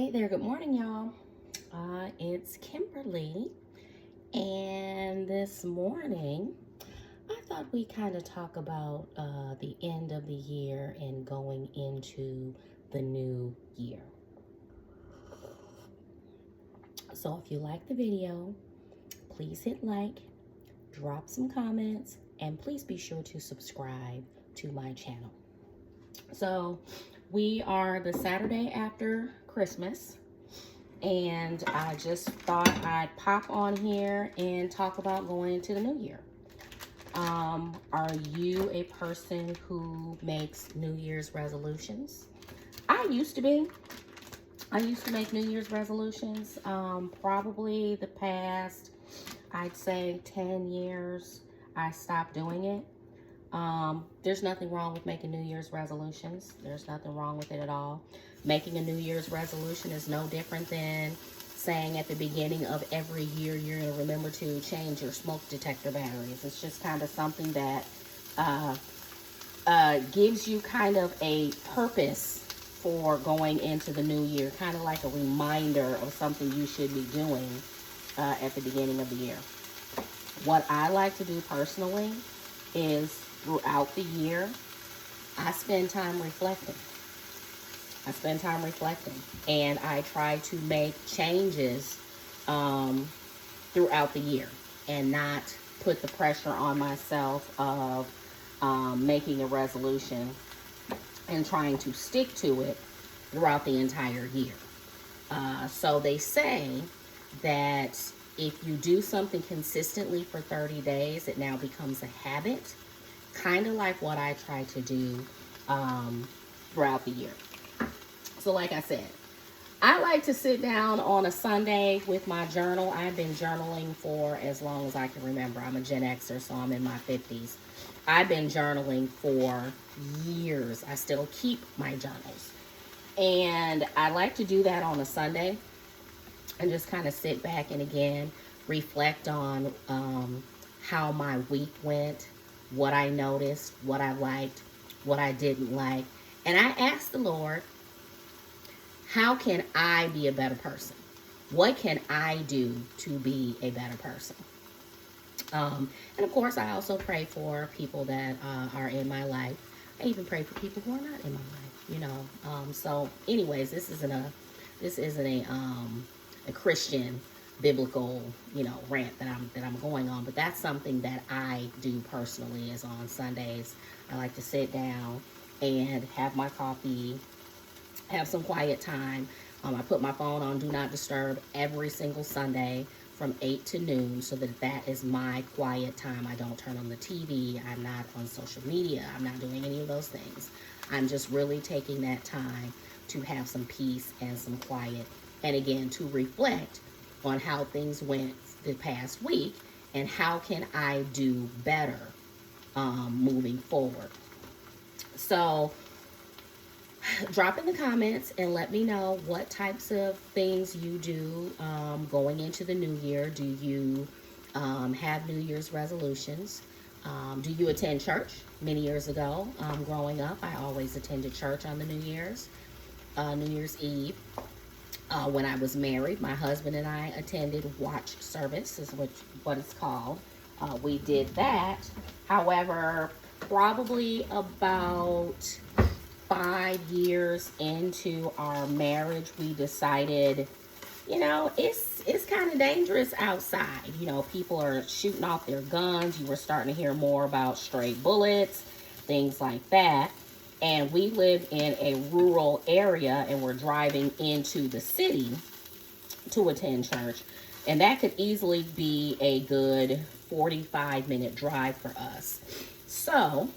Hey there, good morning, y'all. It's Kimberly, and this morning I thought we kind of talk about the end of the year and going into the new year. So, if you like the video, please hit like, drop some comments, and please be sure to subscribe to my channel. So, we are the Saturday after Christmas. And I just thought I'd pop on here and talk about going into the new year. Are you a person who makes New Year's resolutions? I used to be. I used to make New Year's resolutions. Probably the past, I'd say 10 years, I stopped doing it. There's nothing wrong with making New Year's resolutions. There's nothing wrong with it at all. Making a New Year's resolution is no different than saying at the beginning of every year you're going to remember to change your smoke detector batteries. It's just kind of something that gives you kind of a purpose for going into the new year, kind of like a reminder of something you should be doing at the beginning of the year. What I like to do personally is throughout the year, I spend time reflecting. And I try to make changes throughout the year and not put the pressure on myself of making a resolution and trying to stick to it throughout the entire year. So they say that if you do something consistently for 30 days, it now becomes a habit, kind of like what I try to do throughout the year. So like I said, I like to sit down on a Sunday with my journal. I've been journaling for as long as I can remember. I'm a Gen Xer, so I'm in my 50s. I've been journaling for years. I still keep my journals. And I like to do that on a Sunday and just kind of sit back and again reflect on how my week went, what I noticed, what I liked, what I didn't like. And I asked the Lord, how can I be a better person? What can I do to be a better person? And of course, I also pray for people that are in my life. I even pray for people who are not in my life, So anyways, this isn't a Christian biblical, rant that I'm going on, but that's something that I do personally is on Sundays. I like to sit down and have my coffee, have some quiet time. I put my phone on Do Not Disturb every single Sunday from 8 to noon so that is my quiet time. I don't turn on the TV. I'm not on social media. I'm not doing any of those things. I'm just really taking that time to have some peace and some quiet. And again, to reflect on how things went the past week and how can I do better moving forward. So drop in the comments and let me know what types of things you do going into the new year. Do you have New Year's resolutions? Do you attend church? Many years ago, growing up, I always attended church on the New Year's Eve. When I was married, my husband and I attended watch service, is what it's called. We did that. However, probably about 5 years into our marriage, we decided, it's kind of dangerous outside. People are shooting off their guns. You were starting to hear more about stray bullets, things like that. And we live in a rural area and we're driving into the city to attend church. And that could easily be a good 45-minute drive for us. So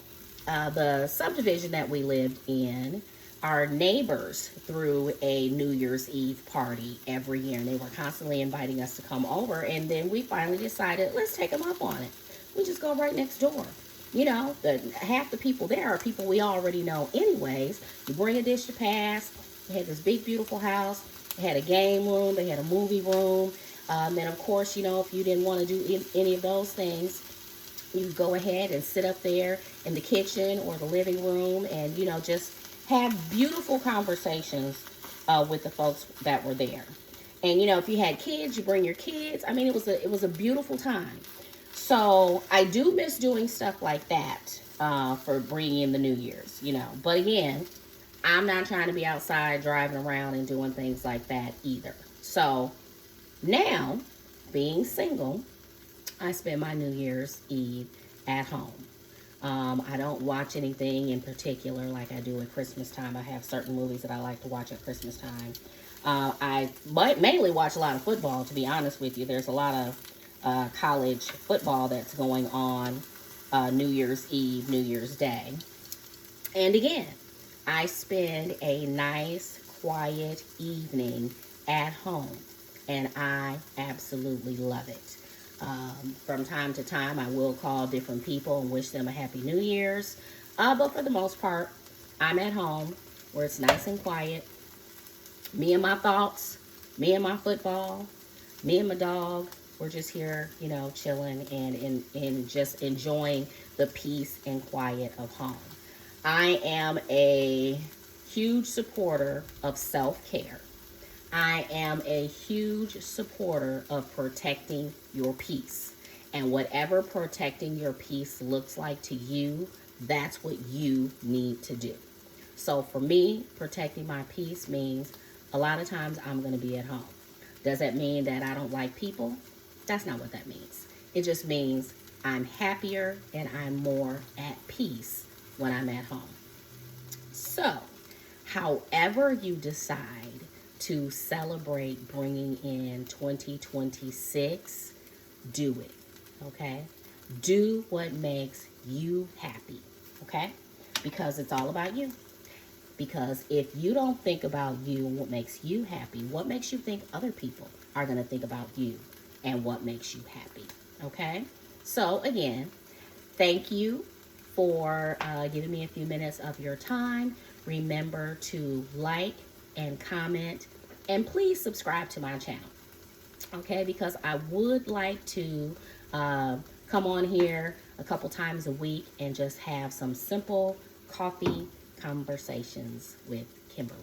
the subdivision that we lived in, our neighbors threw a New Year's Eve party every year, and they were constantly inviting us to come over. And then we finally decided, let's take them up on it. We just go right next door. Half the people there are people we already know anyways. You bring a dish to pass. They had this big, beautiful house. They had a game room. They had a movie room. Then, of course, if you didn't want to do any of those things, you go ahead and sit up there in the kitchen or the living room and, just have beautiful conversations with the folks that were there. And you know, if you had kids, you bring your kids. I mean, it was a beautiful time. So I do miss doing stuff like that for bringing in the New Year's, you know. But again, I'm not trying to be outside driving around and doing things like that either. So now, being single, I spend my New Year's Eve at home. I don't watch anything in particular like I do at Christmas time. I have certain movies that I like to watch at Christmas time. I mainly watch a lot of football, to be honest with you. There's a lot of college football that's going on New Year's Eve, New Year's Day. And again, I spend a nice, quiet evening at home, and I absolutely love it. From time to time, I will call different people and wish them a Happy New Year's. But for the most part, I'm at home where it's nice and quiet. Me and my thoughts, me and my football, me and my dog. We're just here, you know, chilling and just enjoying the peace and quiet of home. I am a huge supporter of self-care. I am a huge supporter of protecting your peace. And whatever protecting your peace looks like to you, that's what you need to do. So for me, protecting my peace means a lot of times I'm going to be at home. Does that mean that I don't like people? That's not what that means. It just means I'm happier and I'm more at peace when I'm at home. So, however you decide to celebrate bringing in 2026, do it, okay? Do what makes you happy, okay? Because it's all about you. Because if you don't think about you and what makes you happy, what makes you think other people are going to think about you and what makes you happy, okay? So, again, thank you for giving me a few minutes of your time. Remember to like and comment, and please subscribe to my channel, okay? Because I would like to come on here a couple times a week and just have some simple coffee conversations with Kimberly.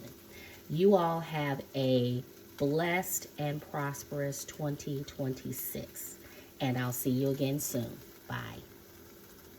You all have a blessed and prosperous 2026, and I'll see you again soon. Bye.